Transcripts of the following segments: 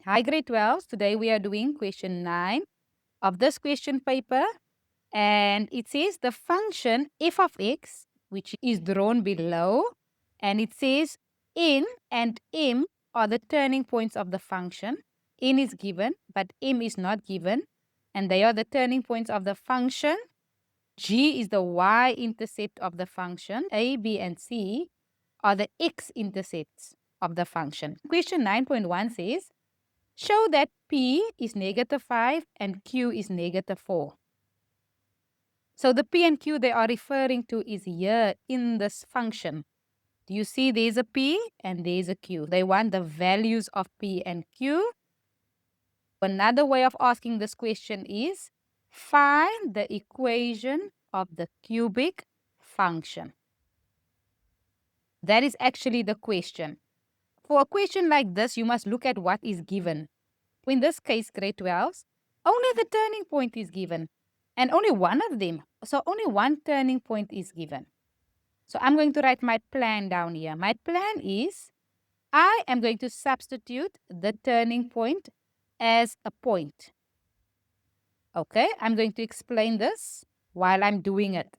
Hi grade 12. Today we are doing question 9 of this question paper, and it says the function f of x, which is drawn below, and it says n and m are the turning points of the function. N is given but m is not given, and they are the turning points of the function. G is the y-intercept of the function. A, B, and C are the x-intercepts of the function. Question 9.1 says, show that P is -5 and Q is -4. So the P and Q they are referring to is here in this function. Do you see there's a P and there's a Q? They want the values of P and Q. Another way of asking this question is find the equation of the cubic function. That is actually the question. For a question like this, you must look at what is given. In this case, grade 12, only the turning point is given and only one of them. So only one turning point is given. So I'm going to write my plan down here. My plan is I am going to substitute the turning point as a point. Okay, I'm going to explain this while I'm doing it.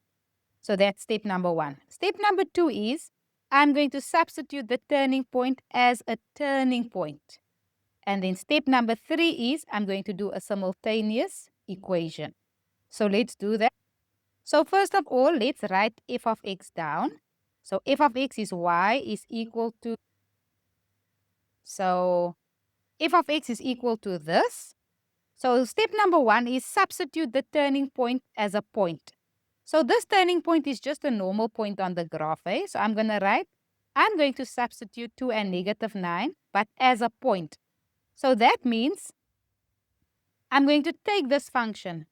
So that's step number 1. Step number 2 is I'm going to substitute the turning point as a turning point. And then step number 3 is I'm going to do a simultaneous equation. So let's do that. So first of all, let's write f of x down. So f of x is y is equal to, so f of x is equal to this. So step number 1 is substitute the turning point as a point. So this turning point is just a normal point on the graph. So I'm going to substitute 2 and -9, but as a point. So that means I'm going to take this function,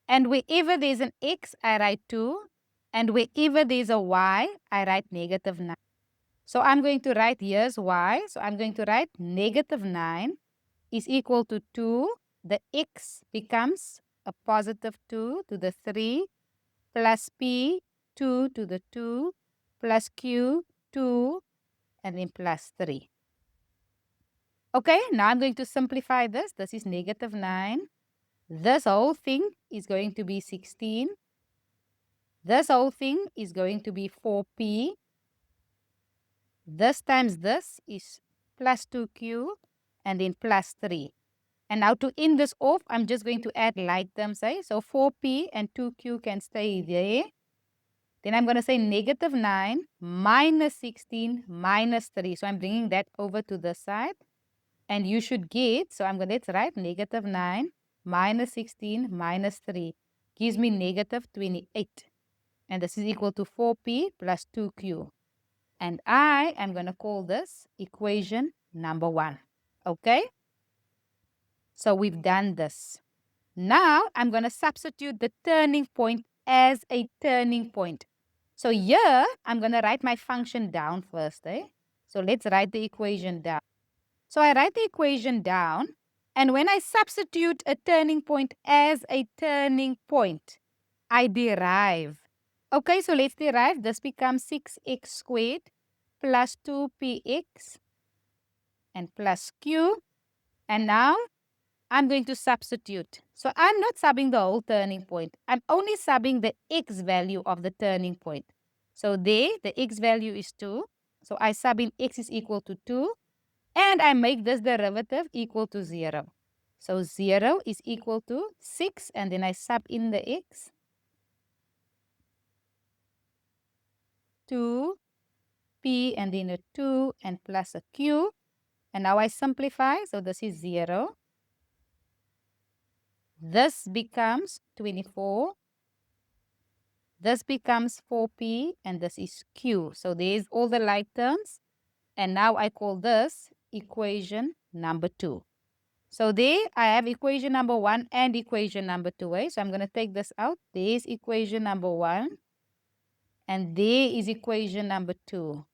and wherever there's an x, I write 2, and wherever there's a y, I write -9. So I'm going to write here's y. So I'm going to write -9 is equal to 2. The x becomes a +2 to the 3 plus p 2 to the 2 plus q 2 and then plus 3. Okay, now I'm going to simplify this. This is -9. This whole thing is going to be 16. This whole thing is going to be 4p. This times this is plus 2q and then plus 3. And now to end this off, I'm just going to add like terms. So 4p and 2q can stay there. Then I'm going to say -9 minus 16 minus 3. So I'm bringing that over to the side. And you should get, so let's write -9 minus 16 minus 3 gives me -28. And this is equal to 4p plus 2q. And I am going to call this equation number 1. Okay? So we've done this. Now I'm going to substitute the turning point as a turning point. So here I'm going to write my function down first. So let's write the equation down. So I write the equation down, and when I substitute a turning point as a turning point, I derive. Okay, so let's derive. This becomes 6x squared plus 2px and plus q. And now I'm going to substitute. So I'm not subbing the whole turning point. I'm only subbing the x value of the turning point. So there, the x value is 2. So I sub in x is equal to 2. And I make this derivative equal to 0. So 0 is equal to 6. And then I sub in the x. 2p and then a 2 and plus a q. And now I simplify. So this is 0. This becomes 24. This becomes 4p and this is q. So there's all the like terms. And now I call this equation number 2. So there I have equation number 1 and equation number 2. So I'm going to take this out. There's equation number 1. And there is equation number 2.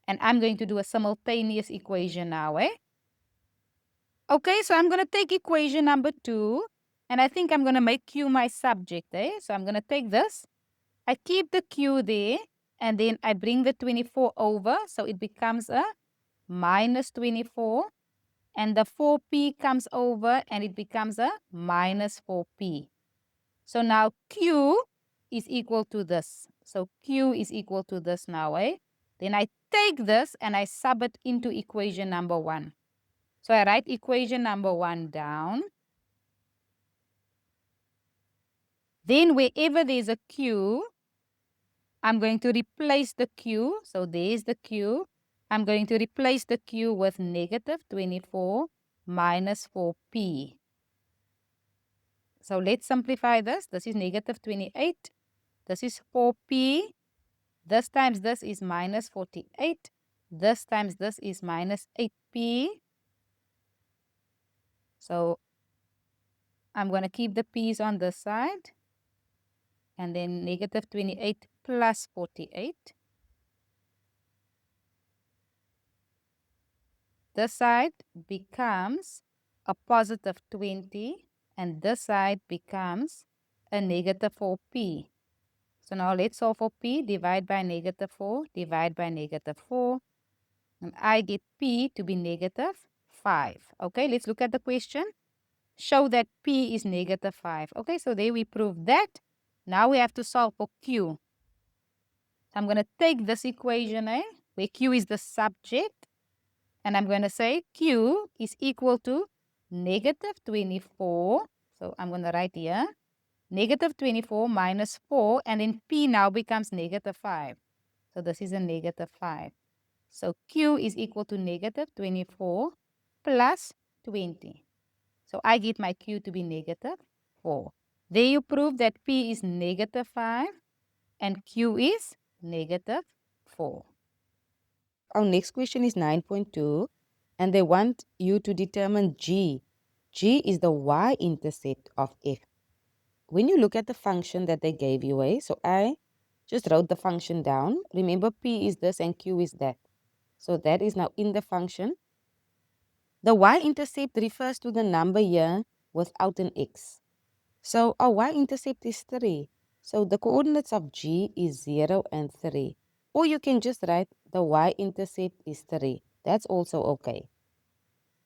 And I'm going to do a simultaneous equation now. Okay, so I'm going to take equation number 2. And I think I'm going to make q my subject. So I'm going to take this. I keep the q there. And then I bring the 24 over. So it becomes a minus 24 and the 4p comes over and it becomes a minus 4p. So now q is equal to this. So q is equal to this now, eh? Then I take this and I sub it into equation number 1. So I write equation number 1 down. Then wherever there's a q, I'm going to replace the q. So there's the q. I'm going to replace the q with negative 24 minus 4p. So let's simplify this. This is negative 28. This is 4p. This times this is minus 48. This times this is minus 8p. So I'm going to keep the p's on this side. And then negative 28 plus 48. This side becomes a positive 20. And this side becomes a negative 4p. So now let's solve for p. Divide by negative 4. Divide by negative 4. And I get p to be negative 5. Okay, let's look at the question. Show that p is negative 5. Okay, so there we prove that. Now we have to solve for q. So I'm going to take this equation, where q is the subject. And I'm going to say q is equal to negative 24. So I'm going to write here negative 24 minus 4. And then p now becomes negative 5. So this is a negative 5. So q is equal to negative 24 plus 20. So I get my q to be negative 4. There you prove that p is negative 5 and q is negative 4. Our next question is 9.2 and they want you to determine g. G is the y-intercept of f. When you look at the function that they gave you, so I just wrote the function down. Remember, p is this and q is that. So that is now in the function. The y-intercept refers to the number here without an x. So our y-intercept is 3. So the coordinates of g is 0 and 3. Or you can just write the y-intercept is 3. That's also okay.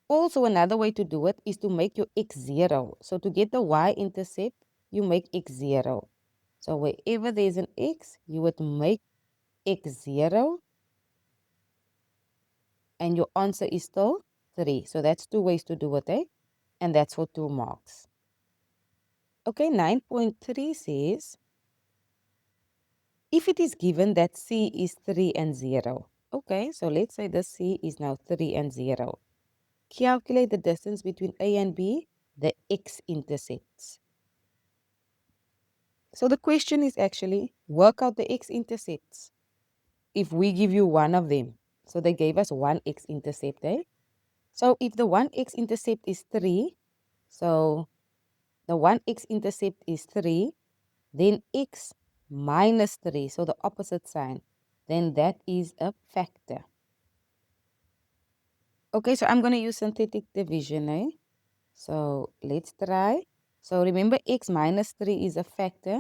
Also, another way to do it is to make your x 0. So to get the y-intercept, you make x 0. So wherever there's an x, you would make x 0. And your answer is still 3. So that's 2 ways to do it, eh? And that's for 2 marks. Okay, 9.3 says, if it is given that c is 3 and 0. Okay, so let's say this c is now 3 and 0. Calculate the distance between A and B, the x-intercepts. So the question is actually, work out the x-intercepts. If we give you one of them, so they gave us one x-intercept, eh? So if the one x-intercept is 3, so the one x-intercept is 3, then x minus 3, so the opposite sign, then that is a factor. Okay, so I'm going to use synthetic division, eh? So let's try. So remember, x minus 3 is a factor.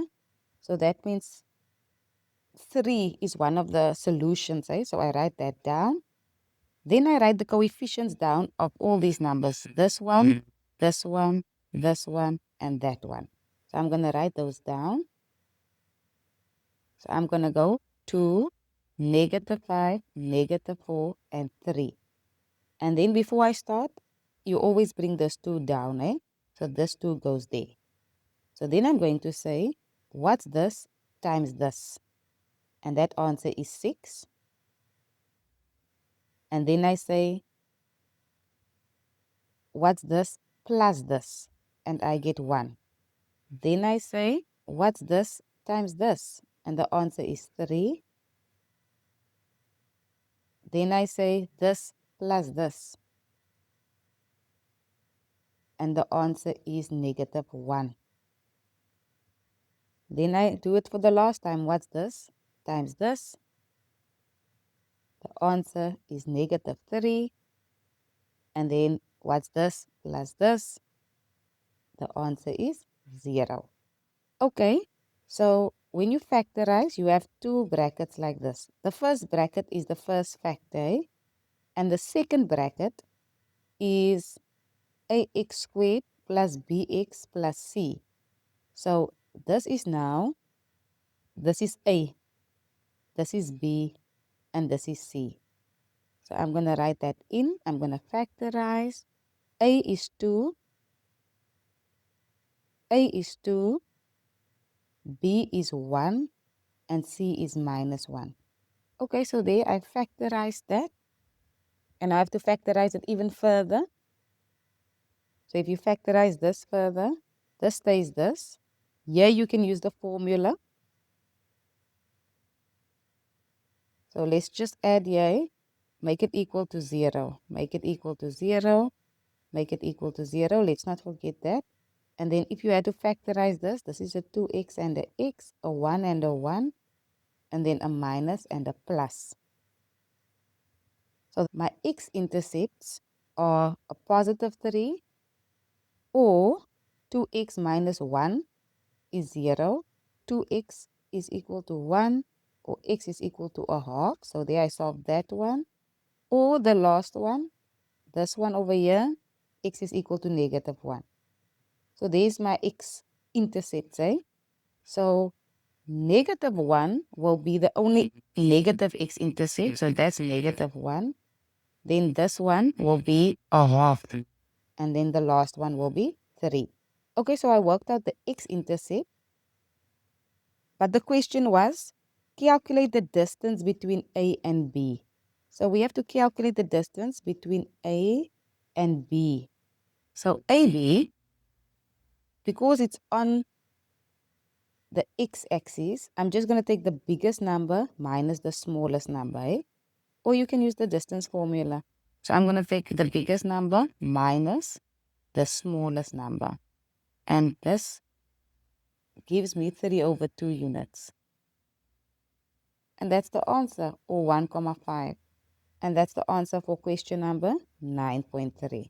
So that means 3 is one of the solutions, eh? So I write that down. Then I write the coefficients down of all these numbers. This one, this one, this one, and that one. So I'm going to write those down. So I'm going to go 2, negative 5, negative 4, and 3. And then before I start, you always bring this 2 down, eh? So this 2 goes there. So then I'm going to say, what's this times this? And that answer is 6. And then I say, what's this plus this? And I get 1. Then I say, what's this times this? And the answer is 3. Then I say, this plus this. And the answer is negative 1. Then I do it for the last time. What's this times this? The answer is negative 3. And then what's this plus this? The answer is 0. Okay, so when you factorize, you have 2 brackets like this. The first bracket is the first factor, and the second bracket is ax squared plus bx plus c. So this is now, this is a, this is b, and this is c. So I'm going to write that in. I'm going to factorize. A is 2, A is 2, B is 1, and C is minus 1. Okay, so there I factorized that. And I have to factorize it even further. So if you factorize this further, this stays this. Here you can use the formula. So let's just add here. Make it equal to 0. Make it equal to 0. Make it equal to 0. Let's not forget that. And then if you had to factorize this, this is a 2x and a x, a 1 and a 1, and then a minus and a plus. So my x-intercepts are a positive 3 or 2x minus 1 is 0. 2x is equal to 1 or x is equal to a half. So there I solved that one. Or the last one, this one over here, x is equal to negative 1. So there's my x-intercepts, eh? So negative 1 will be the only negative x-intercept. So that's negative 1. Then this one will be a half. And then the last one will be 3. Okay, so I worked out the x-intercept. But the question was, calculate the distance between A and B. So we have to calculate the distance between A and B. So AB, because it's on the x-axis, I'm just going to take the biggest number minus the smallest number. Eh? Or you can use the distance formula. So I'm going to take the biggest number minus the smallest number. And this gives me 3 over 2 units. And that's the answer, or 1,5. And that's the answer for question number 9.3.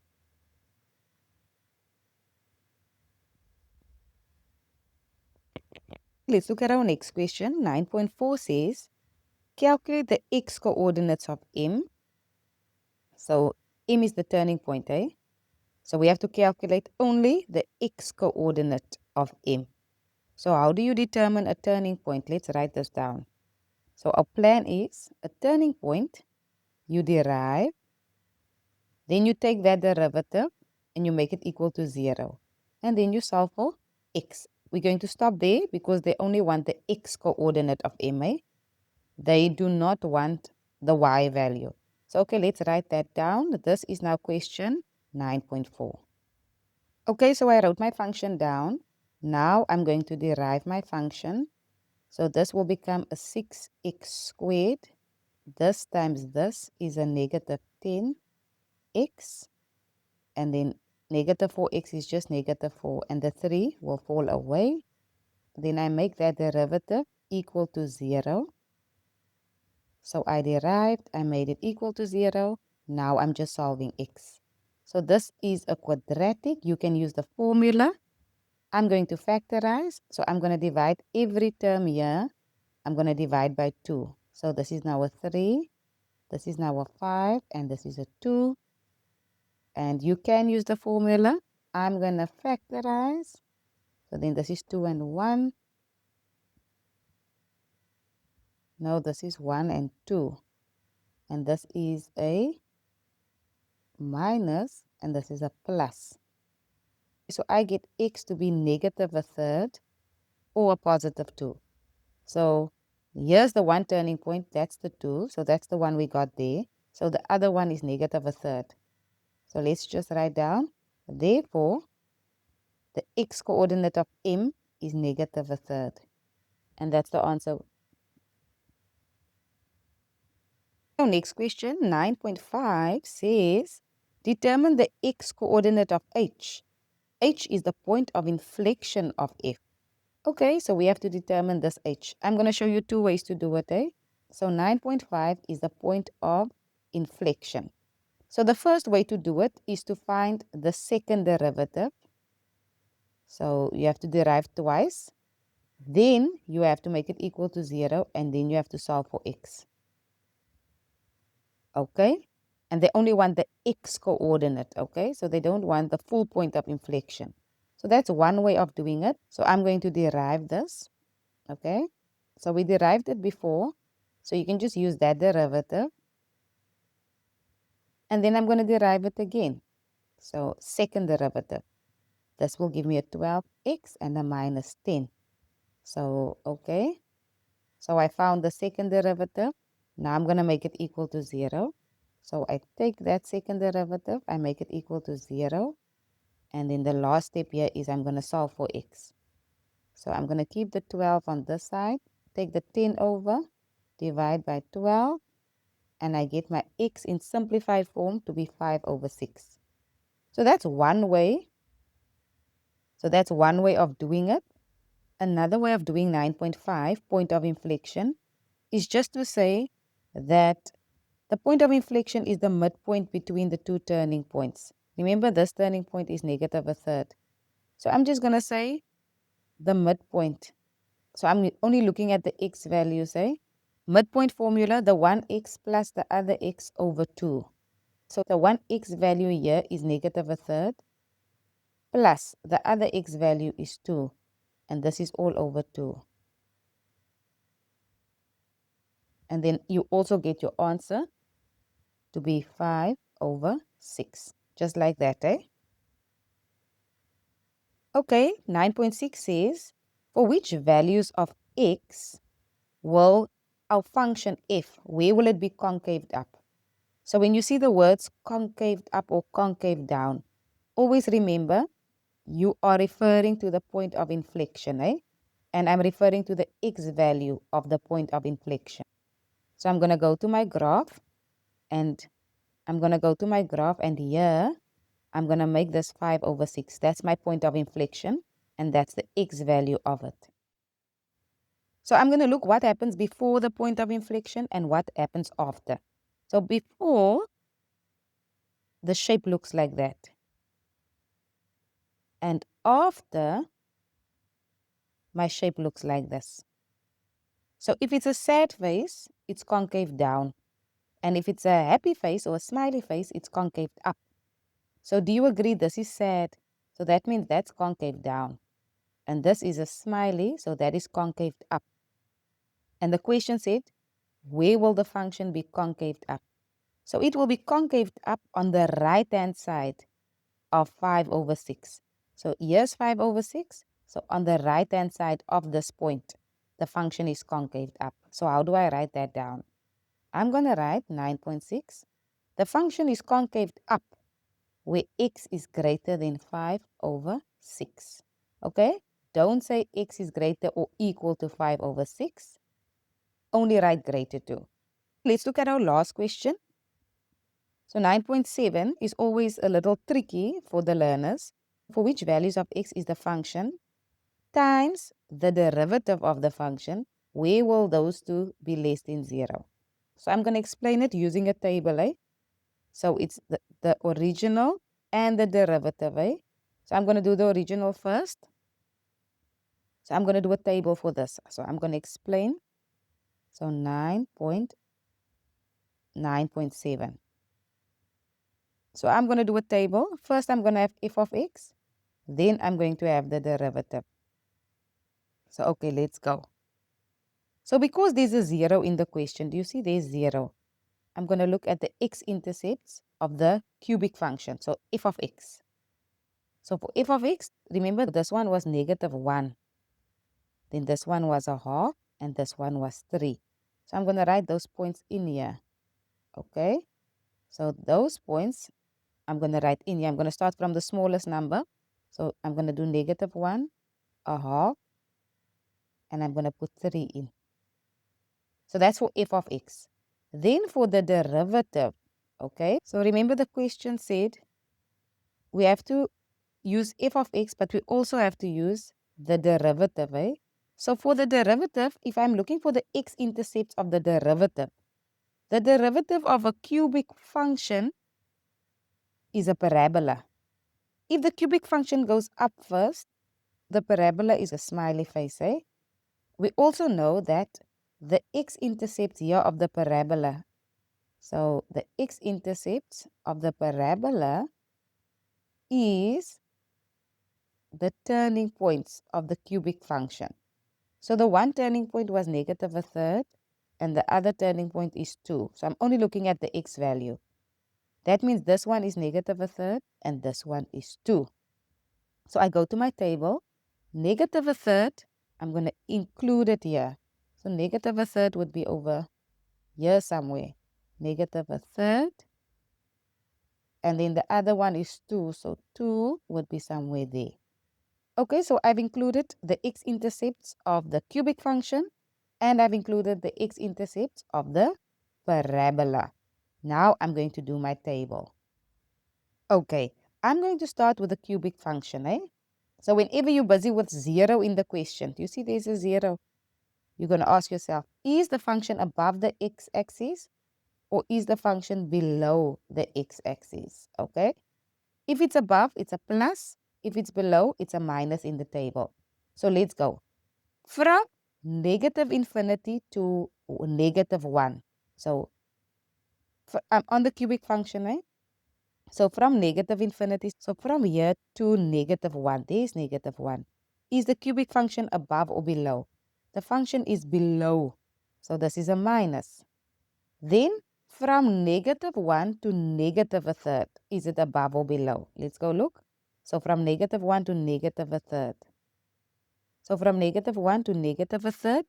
Let's look at our next question. 9.4 says, calculate the x coordinates of M. So M is the turning point, eh? So we have to calculate only the x coordinate of M. So how do you determine a turning point? Let's write this down. So our plan is a turning point, you derive, then you take that derivative and you make it equal to 0. And then you solve for x. We're going to stop there because they only want the x coordinate of MA. They do not want the y value. So, okay, let's write that down. This is now question 9.4. Okay, so I wrote my function down. Now I'm going to derive my function. So this will become a 6x squared. This times this is a negative 10x. And then negative 4x is just negative 4. And the 3 will fall away. Then I make that derivative equal to 0. So I derived, I made it equal to 0. Now I'm just solving x. So this is a quadratic. You can use the formula. I'm going to factorize. So I'm going to divide every term here. I'm going to divide by 2. So this is now a 3. This is now a 5. And this is a 2. And you can use the formula. I'm going to factorize. So then this is 2 and 1. No, this is 1 and 2. And this is a minus, and this is a plus. So I get x to be negative a third or a positive 2. So here's the one turning point. That's the 2. So that's the one we got there. So the other one is negative a third. So let's just write down. Therefore, the x coordinate of M is negative a third. And that's the answer. Our next question, 9.5, says, determine the x coordinate of H. H is the point of inflection of F. Okay, so we have to determine this H. I'm going to show you two ways to do it. Eh? So 9.5 is the point of inflection. So the first way to do it is to find the second derivative. So you have to derive twice. Then you have to make it equal to 0, and then you have to solve for x. Okay, And they only want the x coordinate, okay? So they don't want the full point of inflection. So that's one way of doing it. So I'm going to derive this, okay? So we derived it before, so you can just use that derivative. And then I'm going to derive it again. So second derivative. This will give me a 12x and a minus 10. So, okay. So I found the second derivative. Now I'm going to make it equal to 0. So I take that second derivative, I make it equal to 0. And then the last step here is I'm going to solve for x. So I'm going to keep the 12 on this side, take the 10 over, divide by 12, and I get my x in simplified form to be 5 over 6. So that's one way. So that's one way of doing it. Another way of doing 9.5, point of inflection, is just to say that the point of inflection is the midpoint between the two turning points. Remember, this turning point is negative a third. So I'm just going to say the midpoint. So I'm only looking at the x values, eh? Midpoint formula, the one x plus the other x over 2. So the one x value here is negative a third, plus the other x value is 2. And this is all over 2. And then you also get your answer to be 5 over 6. Just like that, eh? Okay, 9.6 says, for which values of x will our function f, where will it be concaved up? So when you see the words concaved up or concave down, always remember you are referring to the point of inflection, eh? And I'm referring to the x value of the point of inflection. So I'm going to go to my graph and here I'm going to make this 5 over 6. That's my point of inflection, and that's the x value of it. So I'm going to look what happens before the point of inflection and what happens after. So before, the shape looks like that. And after, my shape looks like this. So if it's a sad face, it's concave down. And if it's a happy face or a smiley face, it's concave up. So do you agree this is sad? So that means that's concave down. And this is a smiley, so that is concaved up. And the question said, where will the function be concaved up? So it will be concaved up on the right-hand side of 5 over 6. So here's 5 over 6. So on the right-hand side of this point, the function is concaved up. So how do I write that down? I'm going to write 9.6. The function is concaved up where x is greater than 5 over 6. Okay? Don't say x is greater or equal to 5 over 6. Only write greater to. Let's look at our last question. So 9.7 is always a little tricky for the learners. For which values of x is the function times the derivative of the function, where will those two be less than 0? So I'm going to explain it using a table, eh? So it's the original and the derivative, eh? So I'm going to do the original first. So I'm going to do a table for this. So I'm going to explain. So 9.7. So I'm going to do a table. First, I'm going to have f of x. Then I'm going to have the derivative. So, okay, let's go. So because there's a 0 in the question, do you see there's 0? I'm going to look at the x-intercepts of the cubic function. So f of x. So for f of x, remember this one was negative 1. Then this one was a half, and this one was 3. So I'm going to write those points in here. Okay? So those points, I'm going to write in here. I'm going to start from the smallest number. So I'm going to do negative 1, a half, and I'm going to put 3 in. So that's for f of x. Then for the derivative, okay? So remember the question said we have to use f of x, but we also have to use the derivative, eh? So for the derivative, if I'm looking for the x-intercepts of the derivative of a cubic function is a parabola. If the cubic function goes up first, the parabola is a smiley face, eh? We also know that the x-intercept here of the parabola, So the x-intercept of the parabola is the turning points of the cubic function. So the one turning point was negative a third and the other turning point is 2. So I'm only looking at the x value. That means this one is negative a third and this one is 2. So I go to my table, negative a third, I'm going to include it here. So negative a third would be over here somewhere. Negative a third. And then the other one is 2. So 2 would be somewhere there. Okay, so I've included the x-intercepts of the cubic function and I've included the x-intercepts of the parabola. Now I'm going to do my table. Okay, I'm going to start with the cubic function, eh? So whenever you're busy with 0 in the question, do you see there's a 0? You're going to ask yourself, is the function above the x-axis or is the function below the x-axis? Okay, if it's above, it's a plus. If it's below, it's a minus in the table. So let's go. From negative infinity to negative 1. So I'm on the cubic function, eh? So from negative infinity, so from here to negative 1, there's negative 1. Is the cubic function above or below? The function is below. So this is a minus. Then from negative 1 to negative a third, is it above or below? Let's go look. So from negative 1 to negative a third. So from negative 1 to negative a third,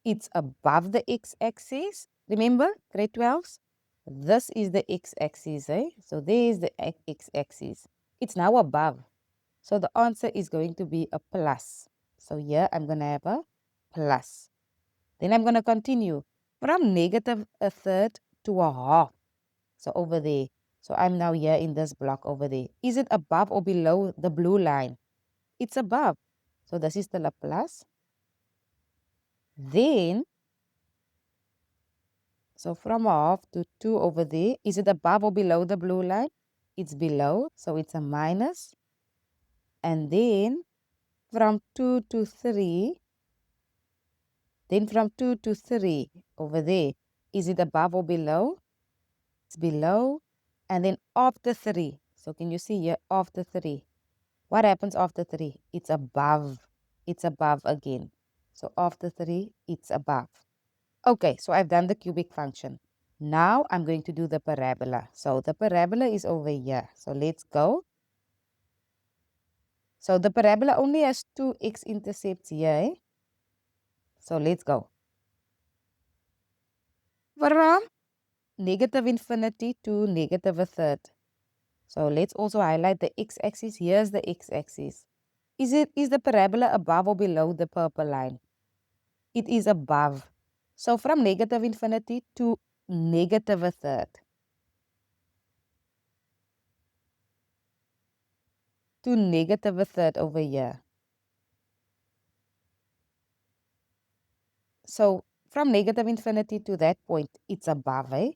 it's above the x-axis. Remember, grade 12s? This is the x-axis, eh? So there is the x-axis. It's now above. So the answer is going to be a plus. So here I'm going to have a plus. Then I'm going to continue from negative a third to a half. So over there. So I'm now here in this block over there. Is it above or below the blue line? It's above. So this is still a plus. Then, so from a half to 2 over there, is it above or below the blue line? It's below, so it's a minus. And then from 2 to 3, then from 2 to 3 over there, is it above or below? It's below. And then after 3, so can you see here after 3? What happens after 3? It's above. It's above again. So after 3, it's above. Okay, so I've done the cubic function. Now I'm going to do the parabola. So the parabola is over here. So let's go. So the parabola only has 2 x-intercepts here. Eh? So let's go. From negative infinity to negative a third. So let's also highlight the x-axis. Here's the x-axis. Is the parabola above or below the purple line? It is above. So from negative infinity to negative a third. To negative a third over here. So from negative infinity to that point, it's above, eh?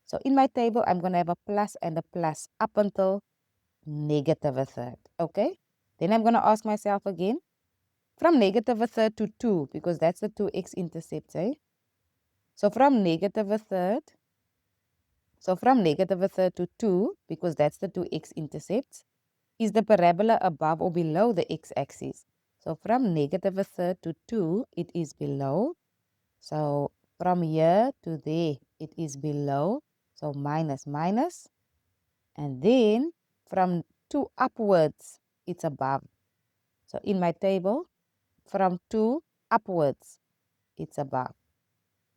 So in my table, I'm going to have a plus and a plus up until negative a third, okay? Then I'm going to ask myself again, from negative a third to 2, because that's the 2 x-intercepts, eh? So from negative a third, so from negative a third to 2, because that's the 2 x-intercepts, is the parabola above or below the x-axis? So from negative a third to 2, it is below. So from here to there, it is below. So minus, minus. And then from 2 upwards, it's above. So in my table, from 2 upwards, it's above.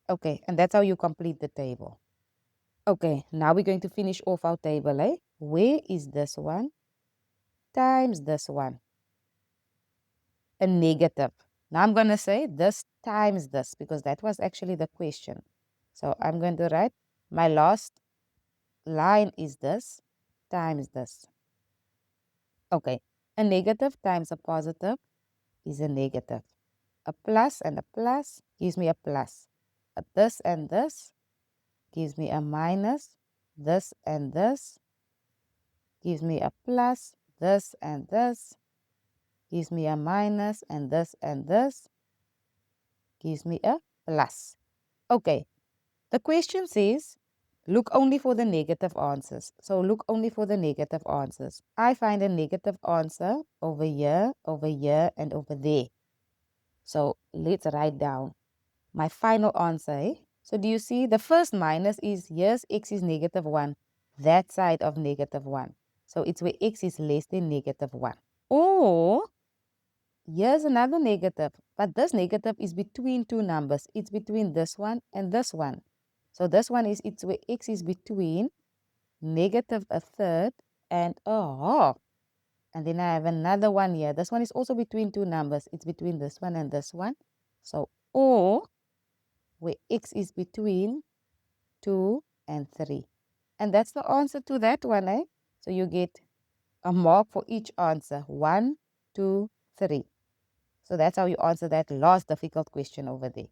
Okay, and that's how you complete the table. Okay, now we're going to finish off our table, eh? Where is this one times this one? A negative. Now I'm going to say this times this because that was actually the question. So I'm going to write my last line is this times this. Okay, a negative times a positive is a negative. A plus and a plus gives me a plus. A this and this gives me a minus. This and this gives me a plus. This and this gives me a minus. And this gives me a plus. Okay, the question says, look only for the negative answers. So look only for the negative answers. I find a negative answer over here, and over there. So let's write down my final answer. Eh? So do you see the first minus is, yes, x is -1. That side of -1. So it's where x is less than -1. Or here's another negative, but this negative is between two numbers. It's between this one and this one. So this one is, it's where x is between -1/3 and a half. And then I have another one here. This one is also between two numbers. It's between this one and this one. So, or where x is between 2 and 3. And that's the answer to that one, eh? So you get a mark for each answer. 1, 2, 3. So that's how you answer that last difficult question over there.